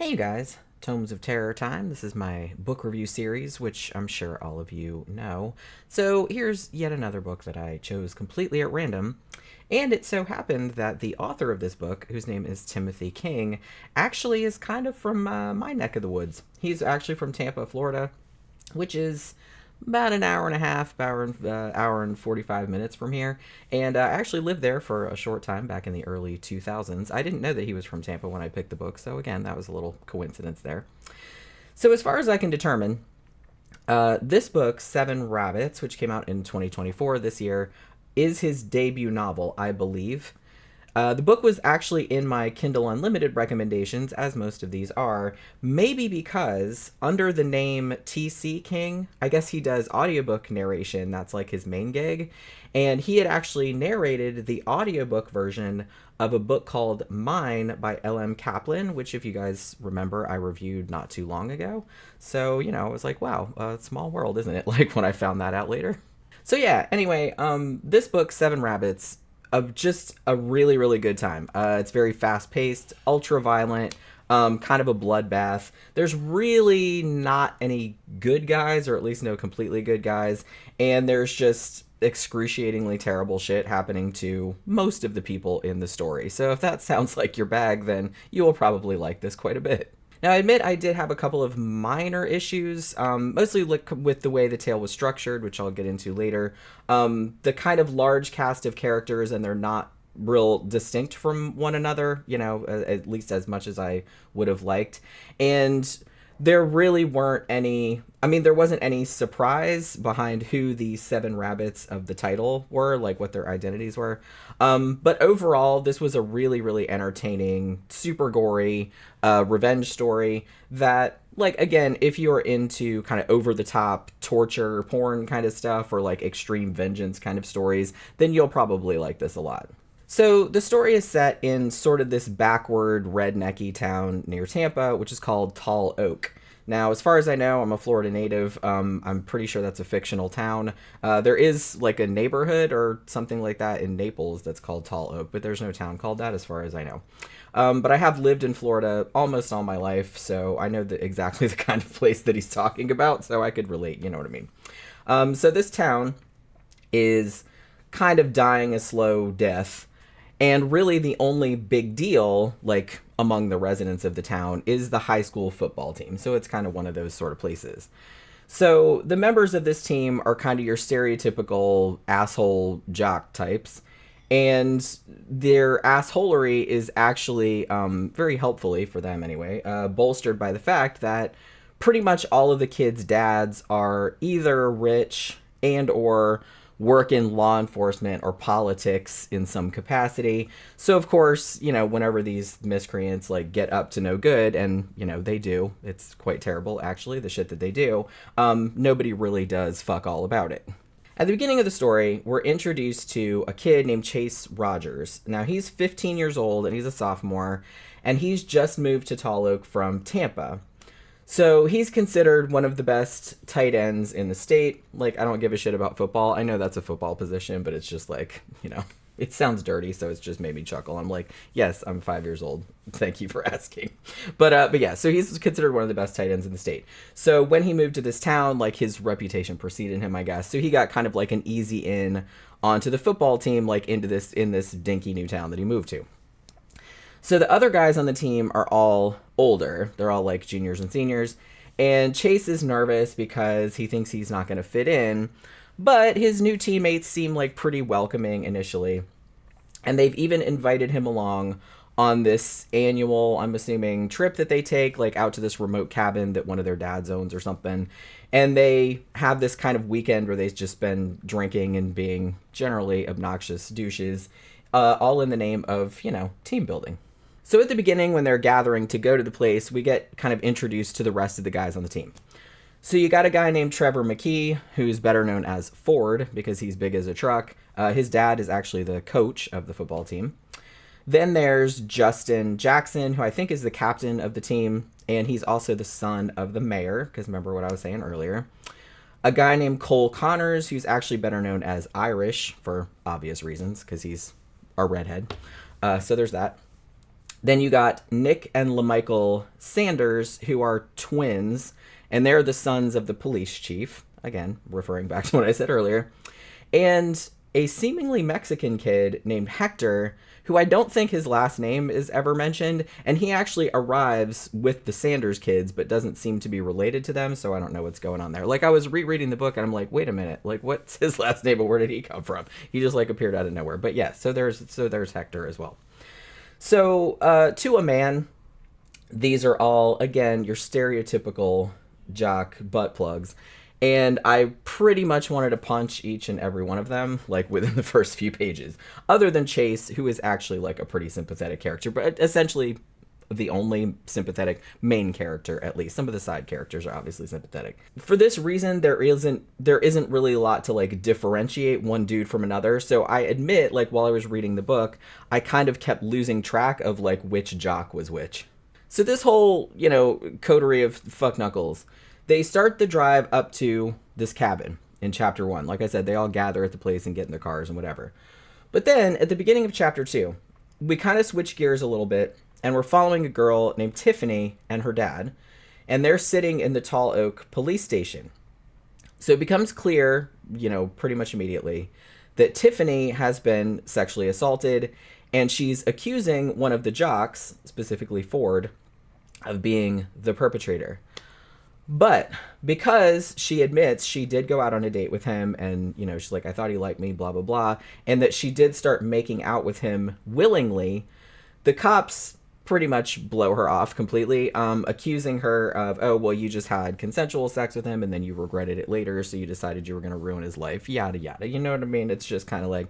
Hey you guys, Tomes of Terror time. This is my book review series, which I'm sure all of you know. So here's yet another book that I chose completely at random. And it so happened that the author of this book, whose name is Timothy King, actually is kind of from my neck of the woods. He's actually from Tampa, Florida, which is about an hour and a half, hour and 45 minutes from here. And I actually lived there for a short time back in the early 2000s. I didn't know that he was from Tampa when I picked the book, so again, that was a little coincidence there. So, as far as I can determine, this book, Seven Rabbits, which came out in 2024 this year, is his debut novel, I believe. The book was actually in my Kindle Unlimited recommendations, as most of these are, maybe because under the name TC King, I guess he does audiobook narration, that's like his main gig, and he had actually narrated the audiobook version of a book called Mine by L.M. Kaplan, which, if you guys remember, I reviewed not too long ago. So, I was like, wow, small world, isn't it? Like, when I found that out later. So yeah, anyway, this book, Seven Rabbits, of just a really, really good time. It's very fast paced, ultra violent, kind of a bloodbath. There's really not any good guys, or at least no completely good guys, and there's just excruciatingly terrible shit happening to most of the people in the story. So if that sounds like your bag, then you will probably like this quite a bit. Now, I admit I did have a couple of minor issues, mostly with the way the tale was structured, which I'll get into later. The kind of large cast of characters, and they're not real distinct from one another, at least as much as I would have liked. And there really weren't any, there wasn't any surprise behind who the seven rabbits of the title were, like what their identities were. But overall, this was a really, really entertaining, super gory revenge story that, like, again, if you're into kind of over-the-top torture, porn kind of stuff, or like extreme vengeance kind of stories, then you'll probably like this a lot. So the story is set in sort of this backward, rednecky town near Tampa, which is called Tall Oak. Now, as far as I know, I'm a Florida native. I'm pretty sure that's a fictional town. There is like a neighborhood or something like that in Naples that's called Tall Oak, but there's no town called that as far as I know. But I have lived in Florida almost all my life, so I know exactly the kind of place that he's talking about, so I could relate, you know what I mean? So this town is kind of dying a slow death. And really the only big deal, like, among the residents of the town is the high school football team. So it's kind of one of those sort of places. So the members of this team are kind of your stereotypical asshole jock types. And their assholery is actually, very helpfully for them anyway, bolstered by the fact that pretty much all of the kids' dads are either rich and or work in law enforcement or politics in some capacity. So of course, whenever these miscreants like get up to no good, and they do, it's quite terrible actually, the shit that they do, nobody really does fuck all about it. At the beginning of the story, we're introduced to a kid named Chase Rogers. Now he's 15 years old and he's a sophomore, and he's just moved to Tall Oak from Tampa. So he's considered one of the best tight ends in the state. Like, I don't give a shit about football. I know that's a football position, but it's just like, it sounds dirty, so it's just made me chuckle. I'm like, yes, I'm 5 years old. Thank you for asking. But yeah, so he's considered one of the best tight ends in the state. So when he moved to this town, like, his reputation preceded him, I guess. So he got kind of like an easy in onto the football team, like in this dinky new town that he moved to. So the other guys on the team are all older. They're all like juniors and seniors. And Chase is nervous because he thinks he's not going to fit in. But his new teammates seem like pretty welcoming initially. And they've even invited him along on this annual, I'm assuming, trip that they take, like out to this remote cabin that one of their dads owns or something. And they have this kind of weekend where they've just been drinking and being generally obnoxious douches, all in the name of, team building. So at the beginning, when they're gathering to go to the place, we get kind of introduced to the rest of the guys on the team. So you got a guy named Trevor McKee, who's better known as Ford because he's big as a truck. His dad is actually the coach of the football team. Then there's Justin Jackson, who I think is the captain of the team, and he's also the son of the mayor, because remember what I was saying earlier. A guy named Cole Connors, who's actually better known as Irish for obvious reasons, because he's a redhead. So there's that. Then you got Nick and LaMichael Sanders, who are twins, and they're the sons of the police chief. Again, referring back to what I said earlier. And a seemingly Mexican kid named Hector, who I don't think his last name is ever mentioned, and he actually arrives with the Sanders kids, but doesn't seem to be related to them, so I don't know what's going on there. Like, I was rereading the book, and I'm like, wait a minute, like, what's his last name, but where did he come from? He just, like, appeared out of nowhere. But yeah, so there's Hector as well. So, to a man, these are all, again, your stereotypical jock butt plugs. And I pretty much wanted to punch each and every one of them, like, within the first few pages. Other than Chase, who is actually, like, a pretty sympathetic character, but essentially the only sympathetic main character, at least. Some of the side characters are obviously sympathetic. For this reason, there isn't really a lot to, like, differentiate one dude from another. So I admit, like, while I was reading the book, I kind of kept losing track of, like, which jock was which. So this whole, coterie of fuck knuckles, they start the drive up to this cabin in chapter 1. Like I said, they all gather at the place and get in their cars and whatever. But then, at the beginning of chapter 2, we kind of switch gears a little bit, and we're following a girl named Tiffany and her dad, and they're sitting in the Tall Oak police station. So it becomes clear, pretty much immediately, that Tiffany has been sexually assaulted, and she's accusing one of the jocks, specifically Ford, of being the perpetrator. But because she admits she did go out on a date with him, and, she's like, I thought he liked me, blah, blah, blah, and that she did start making out with him willingly, the cops pretty much blow her off completely, accusing her of, oh, well, you just had consensual sex with him, and then you regretted it later, so you decided you were going to ruin his life, yada, yada. You know what I mean? It's just kind of like,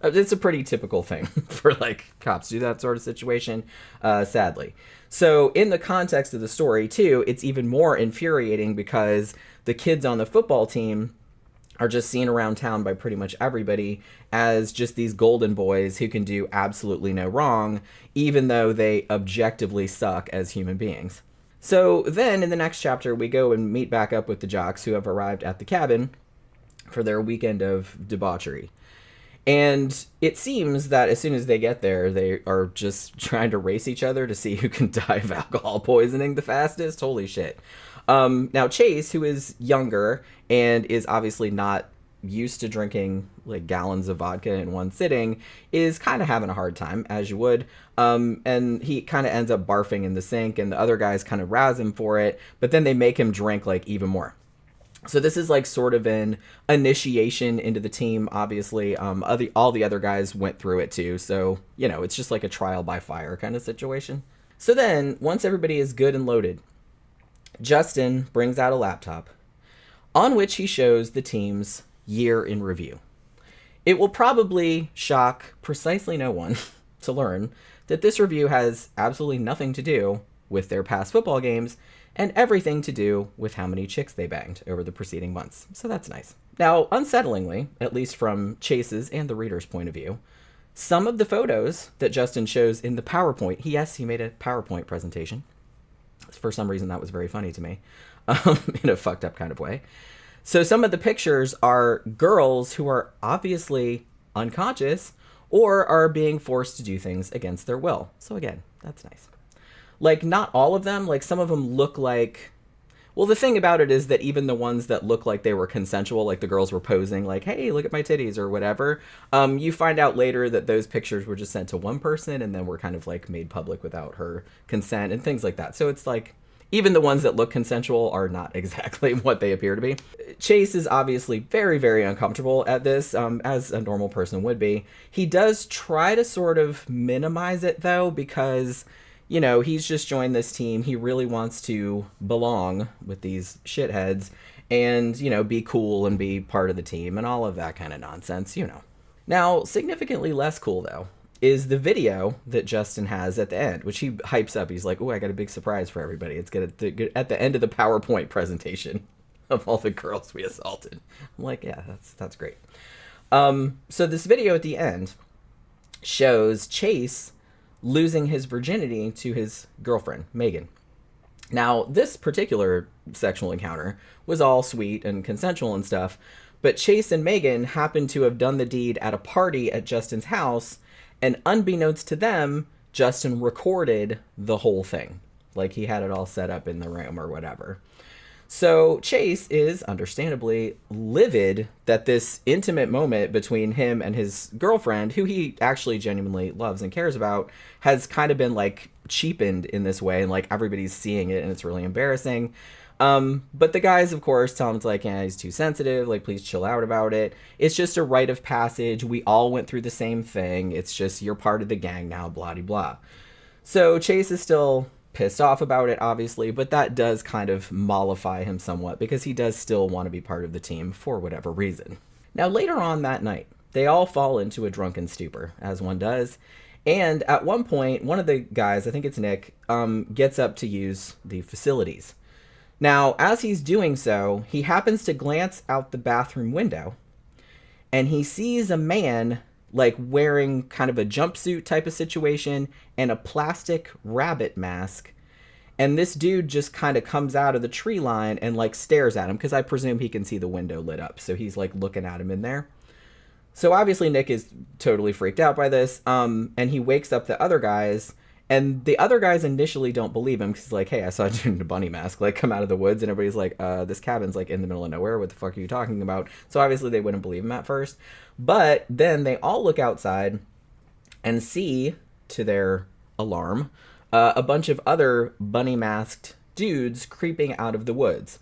it's a pretty typical thing for, like, cops do that sort of situation, sadly. So in the context of the story, too, it's even more infuriating because the kids on the football team are just seen around town by pretty much everybody as just these golden boys who can do absolutely no wrong, even though they objectively suck as human beings. So then in the next chapter, we go and meet back up with the jocks who have arrived at the cabin for their weekend of debauchery. And it seems that as soon as they get there, they are just trying to race each other to see who can die of alcohol poisoning the fastest. Holy shit. Now, Chase, who is younger and is obviously not used to drinking like gallons of vodka in one sitting, is kind of having a hard time, as you would. And he kind of ends up barfing in the sink, and the other guys kind of razz him for it, but then they make him drink like even more. So this is like sort of an initiation into the team, obviously. All the other guys went through it too. So, it's just like a trial by fire kind of situation. So then, once everybody is good and loaded, Justin brings out a laptop on which he shows the team's year in review. It will probably shock precisely no one to learn that this review has absolutely nothing to do with their past football games and everything to do with how many chicks they banged over the preceding months. So that's nice. Now, unsettlingly, at least from Chase's and the reader's point of view, some of the photos that Justin shows in the PowerPoint, he made a PowerPoint presentation. For some reason, that was very funny to me, in a fucked up kind of way. So some of the pictures are girls who are obviously unconscious or are being forced to do things against their will. So again, that's nice. Like, not all of them, like, some of them look like... Well, the thing about it is that even the ones that look like they were consensual, like the girls were posing, like, hey, look at my titties or whatever, you find out later that those pictures were just sent to one person and then were kind of, like, made public without her consent and things like that. So it's like, even the ones that look consensual are not exactly what they appear to be. Chase is obviously very, very uncomfortable at this, as a normal person would be. He does try to sort of minimize it, though, because... he's just joined this team. He really wants to belong with these shitheads and, be cool and be part of the team and all of that kind of nonsense, Now, significantly less cool, though, is the video that Justin has at the end, which he hypes up. He's like, oh, I got a big surprise for everybody. It's at the end of the PowerPoint presentation of all the girls we assaulted. I'm like, yeah, that's great. So this video at the end shows Chase losing his virginity to his girlfriend, Megan. Now, this particular sexual encounter was all sweet and consensual and stuff, but Chase and Megan happened to have done the deed at a party at Justin's house, and unbeknownst to them, Justin recorded the whole thing. Like, he had it all set up in the room or whatever. So Chase is understandably livid that this intimate moment between him and his girlfriend, who he actually genuinely loves and cares about, has kind of been like cheapened in this way, and like everybody's seeing it and it's really embarrassing. But the guys, of course, tell him, it's like, yeah, he's too sensitive, like, please chill out about it. It's just a rite of passage. We all went through the same thing. It's just, you're part of the gang now, blah, blah, blah. So Chase is still pissed off about it, obviously, but that does kind of mollify him somewhat because he does still want to be part of the team for whatever reason. Now, later on that night, they all fall into a drunken stupor, as one does. And at one point, one of the guys, I think it's Nick, gets up to use the facilities. Now, as he's doing so, he happens to glance out the bathroom window, and he sees a man, like, wearing kind of a jumpsuit type of situation and a plastic rabbit mask. And this dude just kind of comes out of the tree line and, like, stares at him, because I presume he can see the window lit up. So he's, like, looking at him in there. So obviously Nick is totally freaked out by this, and he wakes up the other guys. And the other guys initially don't believe him, because he's like, hey, I saw a dude in a bunny mask, like, come out of the woods. And everybody's like, this cabin's, like, in the middle of nowhere. What the fuck are you talking about? So obviously they wouldn't believe him at first. But then they all look outside and see, to their alarm, a bunch of other bunny-masked dudes creeping out of the woods.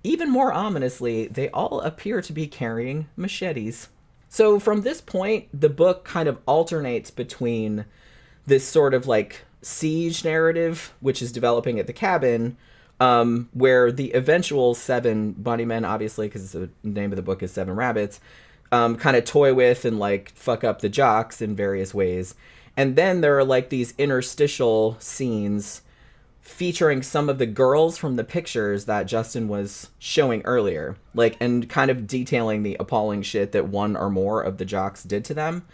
Even more ominously, they all appear to be carrying machetes. So from this point, the book kind of alternates between this sort of like siege narrative, which is developing at the cabin, where the eventual 7 bunny men, obviously, because the name of the book is 7 Rabbits, kind of toy with and like fuck up the jocks in various ways. And then there are like these interstitial scenes featuring some of the girls from the pictures that Justin was showing earlier, like, and kind of detailing the appalling shit that one or more of the jocks did to them.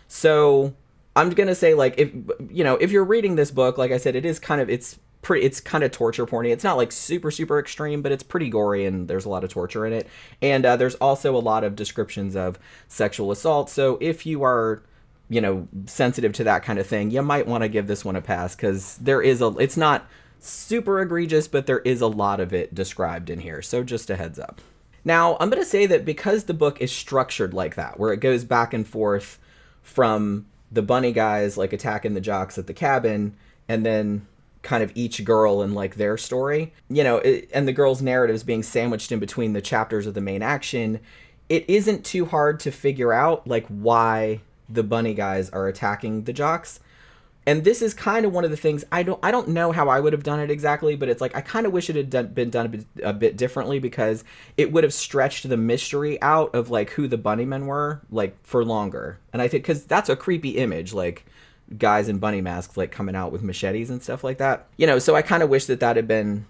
So I'm gonna say, like, if you're reading this book, like I said, it's kind of torture porny. It's not like super extreme, but it's pretty gory and there's a lot of torture in it. And there's also a lot of descriptions of sexual assault. So if you are, sensitive to that kind of thing, you might want to give this one a pass, because it's not super egregious, but there is a lot of it described in here. So just a heads up. Now, I'm gonna say that because the book is structured like that, where it goes back and forth from the bunny guys, like, attacking the jocks at the cabin, and then kind of each girl and, like, their story, and the girls' narratives being sandwiched in between the chapters of the main action, it isn't too hard to figure out, like, why the bunny guys are attacking the jocks. And this is kind of one of the things, I don't know how I would have done it exactly, but it's like, I kind of wish it had been done a bit differently, because it would have stretched the mystery out of, like, who the bunnymen were, like, for longer. And I think, because that's a creepy image, like, guys in bunny masks, like, coming out with machetes and stuff like that. So I kind of wish that had been,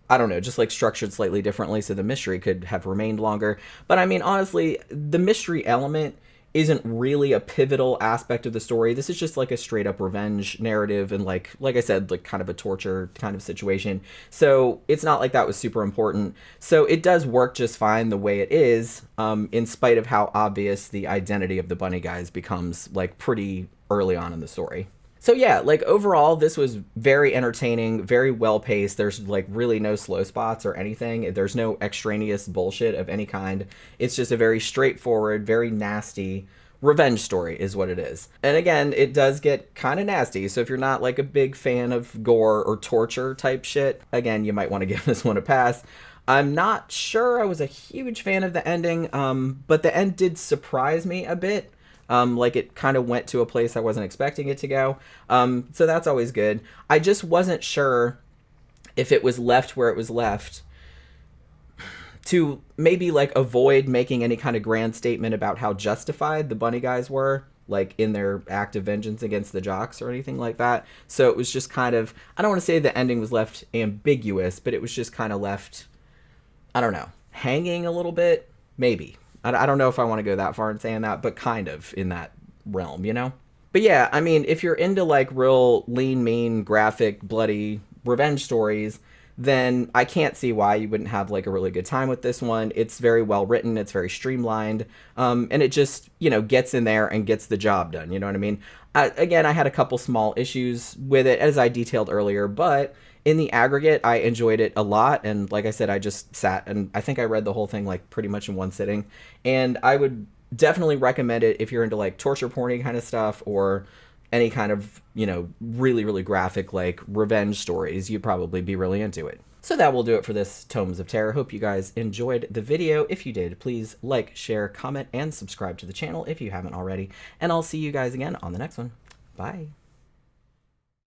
I don't know, just, like, structured slightly differently so the mystery could have remained longer. But, I mean, honestly, the mystery element isn't really a pivotal aspect of the story. This is just like a straight up revenge narrative, and like I said, like, kind of a torture kind of situation. So it's not like that was super important. So it does work just fine the way it is, in spite of how obvious the identity of the bunny guys becomes, like, pretty early on in the story. So yeah, like, overall, this was very entertaining, very well paced. There's, like, really no slow spots or anything. There's no extraneous bullshit of any kind. It's just a very straightforward, very nasty revenge story is what it is. And again, it does get kind of nasty. So if you're not, like, a big fan of gore or torture type shit, again, you might want to give this one a pass. I'm not sure I was a huge fan of the ending, but the end did surprise me a bit. Like, it kind of went to a place I wasn't expecting it to go. So that's always good. I just wasn't sure if it was left where it was left to maybe, like, avoid making any kind of grand statement about how justified the bunny guys were, like, in their act of vengeance against the jocks or anything like that. So it was just kind of, I don't want to say the ending was left ambiguous, but it was just kind of left, I don't know, hanging a little bit, maybe. I don't know if I want to go that far in saying that, but kind of in that realm, But yeah, I mean, if you're into, like, real lean, mean, graphic, bloody revenge stories, then I can't see why you wouldn't have like a really good time with this one. It's very well written, it's very streamlined, and it just, gets in there and gets the job done. You know what I mean? Again, I had a couple small issues with it, as I detailed earlier, but in the aggregate, I enjoyed it a lot. And like I said, I just sat and I think I read the whole thing like pretty much in one sitting. And I would definitely recommend it if you're into like torture porny kind of stuff, or any kind of, really, really graphic like revenge stories. You'd probably be really into it. So that will do it for this Tomes of Terror. Hope you guys enjoyed the video. If you did, please like, share, comment, and subscribe to the channel if you haven't already. And I'll see you guys again on the next one. Bye.